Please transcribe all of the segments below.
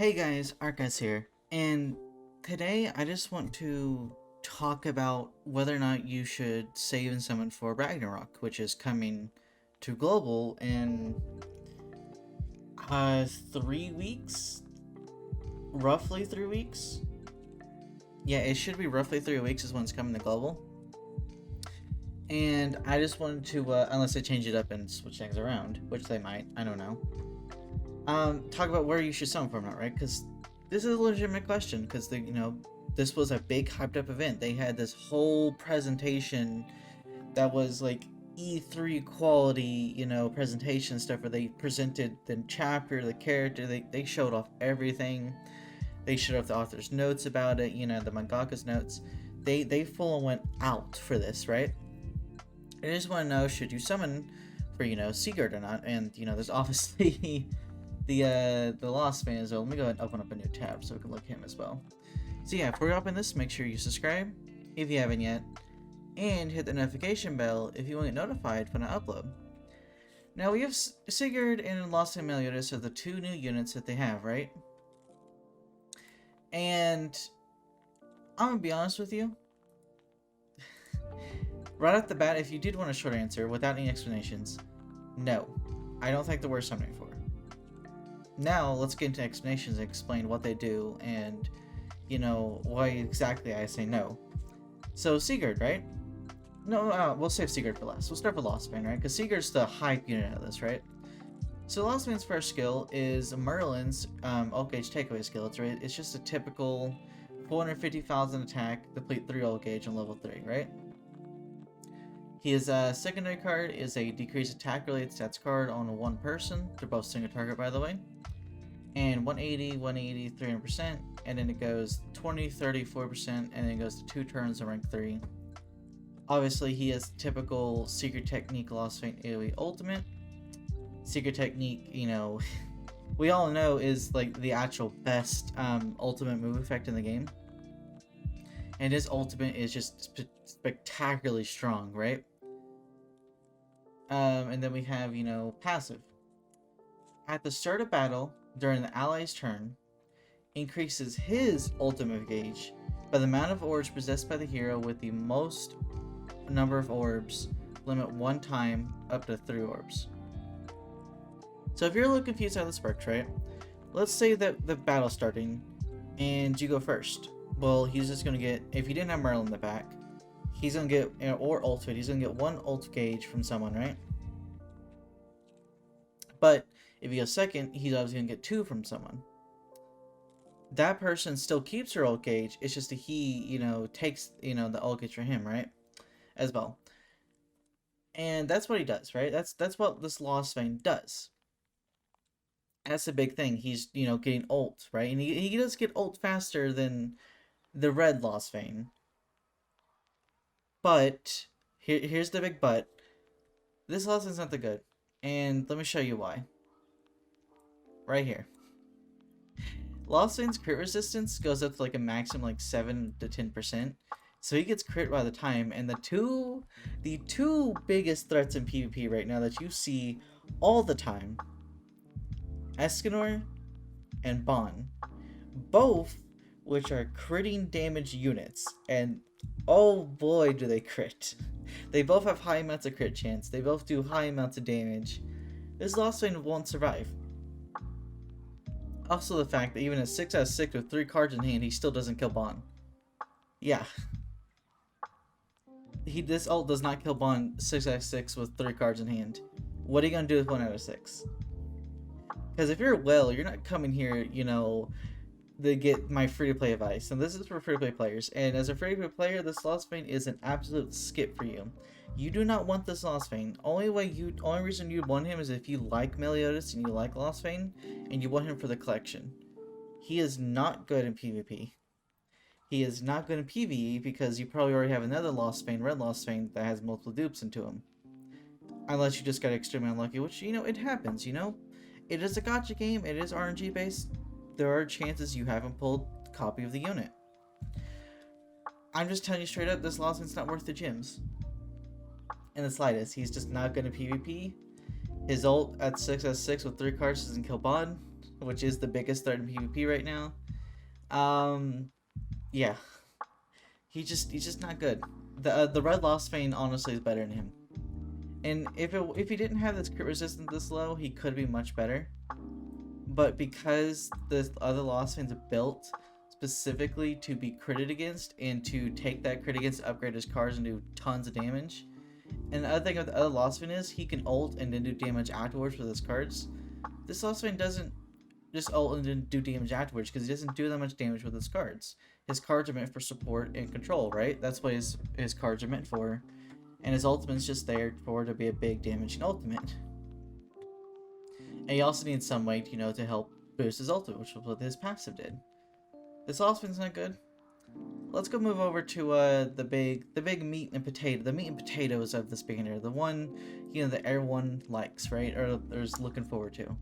Hey guys, ArkhIce here, and today I just want to talk about whether or not you should save and summon for Ragnarok, which is coming to global in 3 weeks, roughly 3 weeks. Yeah, it should be roughly 3 weeks is when it's coming to global. And I just wanted to, unless they change it up and switch things around, which they might, I don't know. Talk about where you should summon from it, right? Because this is a legitimate question. Because this was a big hyped up event. They had this whole presentation that was like E3 quality, presentation stuff where they presented the chapter, the character. They showed off everything. They showed off the author's notes about it. The mangaka's notes. They full on went out for this, right? I just want to know, should you summon for Sigurd or not? And there's obviously the Lost fan as well. Let me go ahead and open up a new tab so we can look at him as well. So yeah, before we open this, make sure you subscribe if you haven't yet, and hit the notification bell if you want to get notified when I upload. Now we have Sigurd and Lost and Meliodas are the two new units that they have, right? And I'm gonna be honest with you. Right off the bat, if you did want a short answer without any explanations, no, I don't think they're worth summoning for. Now, let's get into explanations and explain what they do and, why exactly I say no. So, Sigurd, right? No, we'll save Sigurd for last. We'll start with Lostbane, right? Because Sigurd's the hype unit of this, right? So, Lostbane's first skill is Merlin's Ult Gauge takeaway skill. It's just a typical 450,000 attack, deplete 3 Ult Gauge on level 3, right? His secondary card is a decreased attack related stats card on one person. They're both single target, by the way. And 180, 180, 300%. And then it goes 20, 30, 4%. And then it goes to 2 turns on rank 3. Obviously, he has typical Secret Technique Lost Feint AoE Ultimate. Secret Technique, we all know is like the actual best ultimate move effect in the game. And his ultimate is just spectacularly strong, right? And then we have, passive. At the start of battle, during the ally's turn, increases his ultimate gauge by the amount of orbs possessed by the hero with the most number of orbs, limit 1 time, up to 3 orbs. So if you're a little confused how this works, right? Let's say that the battle's starting, and you go first. Well, he's just going to get, if he didn't have Merlin in the back, he's going to get, or ultimate, he's going to get 1 ult gauge from someone, right? But if he goes second, he's obviously going to get 2 from someone. That person still keeps her ult gauge, it's just that he, takes, the ult gauge for him, right? As well. And that's what he does, right? That's what this Lost Vein does. That's the big thing. He's, getting ult, right? And he does get ult faster than the red Lost Vein. But here's the big but. This Lost Vein's not that good. And let me show you why. Right here. Lost Vein's crit resistance goes up to like a maximum like 7 to 10%. So he gets crit by the time. And the two biggest threats in PvP right now that you see all the time, Escanor and Bon, both which are critting damage units, and oh boy do they crit. They both have high amounts of crit chance, they both do high amounts of damage. This Lost Vein won't survive. Also the fact that even at 6 out of 6 with 3 cards in hand, he still doesn't kill Bon. Yeah. This ult does not kill Bon 6 out of 6 with 3 cards in hand. What are you going to do with 1 out of 6? Because if you're you're not coming here, to get my free-to-play advice. And this is for free-to-play players. And as a free-to-play player, this Lost Vein is an absolute skip for you. You do not want this Lost Vein. Only reason you want him is if you like Meliodas and you like Lost Vein, and you want him for the collection. He is not good in PvP. He is not good in PvE because you probably already have another Lost Vein, red Lost Vein, that has multiple dupes into him. Unless you just got extremely unlucky, which, it happens, It is a gacha game, it is RNG based. There are chances you haven't pulled a copy of the unit. I'm just telling you straight up, this Lost Vein's not worth the gems. In the slightest. He's just not good at PvP. His ult at 6 out of 6 with 3 cards doesn't kill Bon. which is the biggest threat in PvP right now. Yeah, he's just not good. The Red Lost Vein honestly is better than him. And if he didn't have this crit resistance this low, he could be much better. But because the other Lost Veins are built specifically to be critted against and to take that crit against, upgrade his cards and do tons of damage. And the other thing with the other Lost Vein is he can ult and then do damage afterwards with his cards. This Lost Vein doesn't just ult and then do damage afterwards because he doesn't do that much damage with his cards. His cards are meant for support and control, right? That's what his cards are meant for. And his ultimate's just there for to be a big damaging ultimate. And he also needs some weight, you know, to help boost his ultimate, which was what his passive did. This Lost Vein's not good. Let's go move over to the big meat and potato, the meat and potatoes of this banner, the one, you know, that everyone likes, right, or is looking forward to.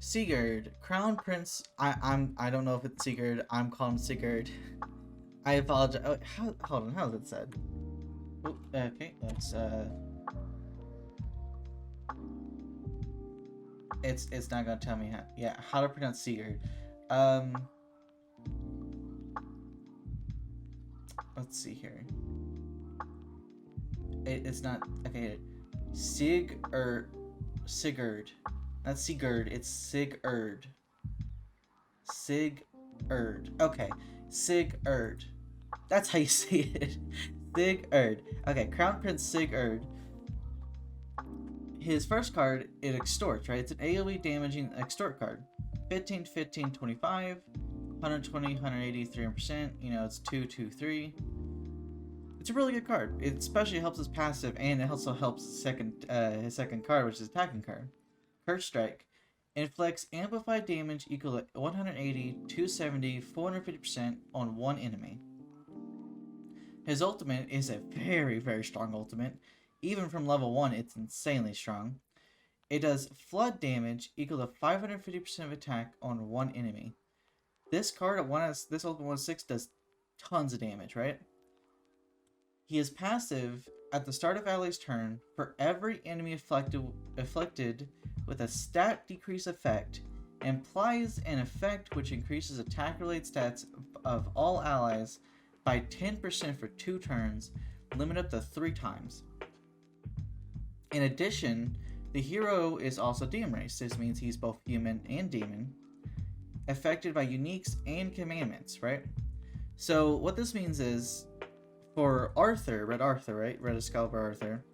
Sigurd, Crown Prince. I don't know if it's Sigurd. I'm calling him Sigurd. I apologize. Oh, hold on, how is it said? Ooh, okay, let's It's not gonna tell me how to pronounce Sigurd. Let's see here. It's not okay. Sigurd. Not Sigurd. It's Sigurd. Sigurd. Okay, Sigurd. That's how you say it. Sigurd. Okay, Crown Prince Sigurd. His first card, it extorts, right? It's an AoE damaging extort card. 15, 15, 25, 120, 180, 300%. You know, it's 2, 2, 3. It's a really good card. It especially helps his passive, and it also helps his second card, which is attacking card. Curse Strike. Inflicts amplified damage equal to 180, 270, 450% on one enemy. His ultimate is a very, very strong ultimate. Even from level 1, it's insanely strong. It does flood damage equal to 550% of attack on one enemy. This card at this ultimate 1/6 does tons of damage, right? He is passive at the start of ally's turn. For every enemy afflicted with a stat decrease effect, implies an effect which increases attack-related stats of all allies by 10% for 2 turns, limit up to 3 times. In addition, the hero is also demon race. This means he's both human and demon, affected by uniques and commandments, right? So what this means is, for Arthur, Red Excalibur Arthur,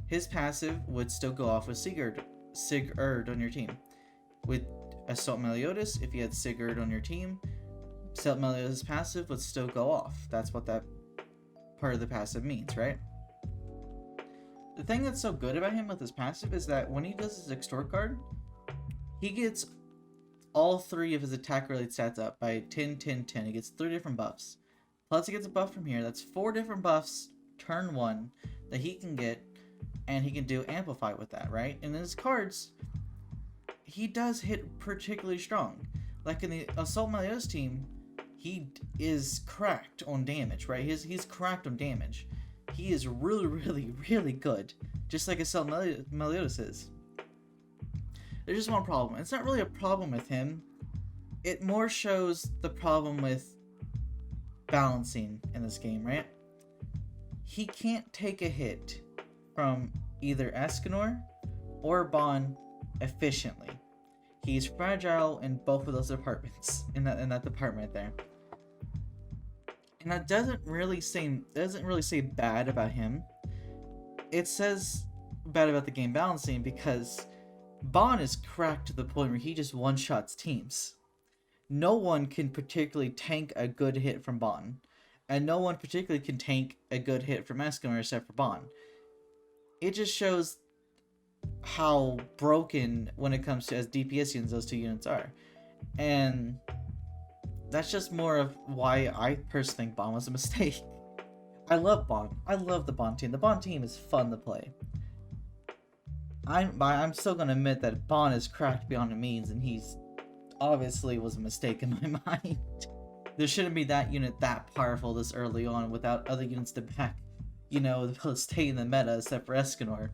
his passive would still go off with Sigurd on your team. With Assault Meliodas, if you had Sigurd on your team, Assault Meliodas' passive would still go off. That's what that part of the passive means, right? The thing that's so good about him with his passive is that when he does his extort card, he gets all 3 of his attack-related stats up by 10, 10, 10. He gets 3 different buffs. Plus he gets a buff from here. That's 4 different buffs, turn 1, that he can get, and he can do Amplify with that, right? And in his cards, he does hit particularly strong. Like in the Assault Meliodas team, he is cracked on damage, right? He's cracked on damage. He is really, really, really good. Just like Assault Meliodas is. There's just one problem. It's not really a problem with him. It more shows the problem with balancing in this game, right? He can't take a hit from either Escanor or Bon efficiently. He's fragile in both of those departments, in that department there. And that doesn't really say bad about him. It says bad about the game balancing because Bon is cracked to the point where he just one-shots teams. No one can particularly tank a good hit from Bon, and no one particularly can tank a good hit from Escanor except for Bon. It just shows how broken when it comes to as DPS units those 2 units are. And that's just more of why I personally think Bon was a mistake. I love Bon. I love the Bon team. The Bon team is fun to play. I'm still gonna admit that Bon is cracked beyond the means, and he's obviously was a mistake in my mind. There shouldn't be that unit that powerful this early on without other units to back, you know, stay in the meta except for Escanor.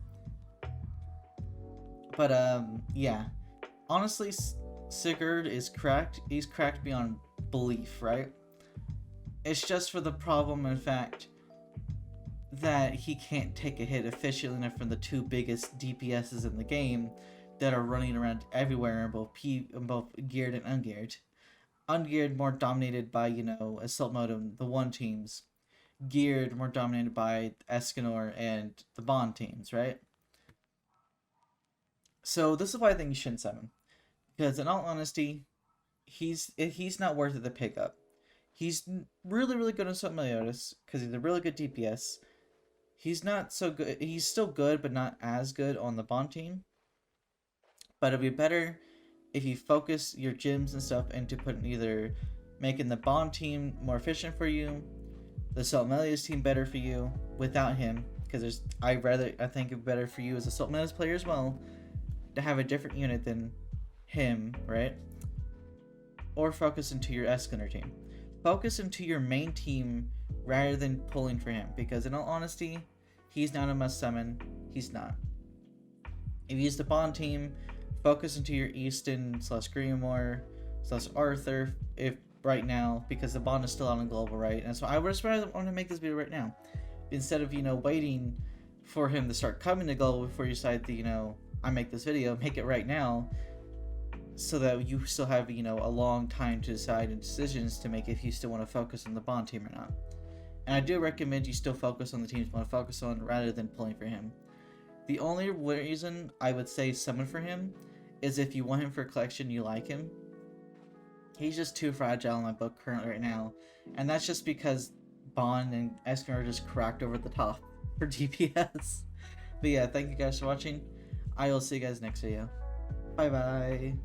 But yeah, honestly, Sigurd is cracked. He's cracked beyond belief, right? It's just for the problem, in fact, that he can't take a hit efficiently enough from the two biggest DPSs in the game that are running around everywhere in both geared and ungeared. Ungeared more dominated by, Assault Mode and the one teams. Geared more dominated by Escanor and the Bond teams, right? So this is why I think you shouldn't summon. Because in all honesty, he's not worth it to pick up. He's really, really good on Assault Meliodas because he's a really good DPS. He's not so good. He's still good, but not as good on the Bond team. But it'd be better if you focus your gyms and stuff into putting either making the Bond team more efficient for you, the Assault Meliodas team better for you without him. Because I think it'd be better for you as a Assault Meliodas player as well to have a different unit than him, right? Or focus into your Escanor team. Focus into your main team rather than pulling for him, because in all honesty, he's not a must summon. He's not. If you use the Bond team, focus into your Easton / Grimoire / Arthur if right now, because the Bond is still out on global, right? And so I would just rather want to make this video right now instead of waiting for him to start coming to global before you decide to I make this video. Make it right now, so that you still have a long time to decide and decisions to make if you still want to focus on the Bond team or not. And I do recommend you still focus on the teams you want to focus on rather than pulling for him. The only reason I would say summon for him is if you want him for a collection, you like him. He's just too fragile in my book currently right now, and that's just because Bond and Escanor are just cracked over the top for DPS. But yeah, thank you guys for watching. I will see you guys next video. Bye bye.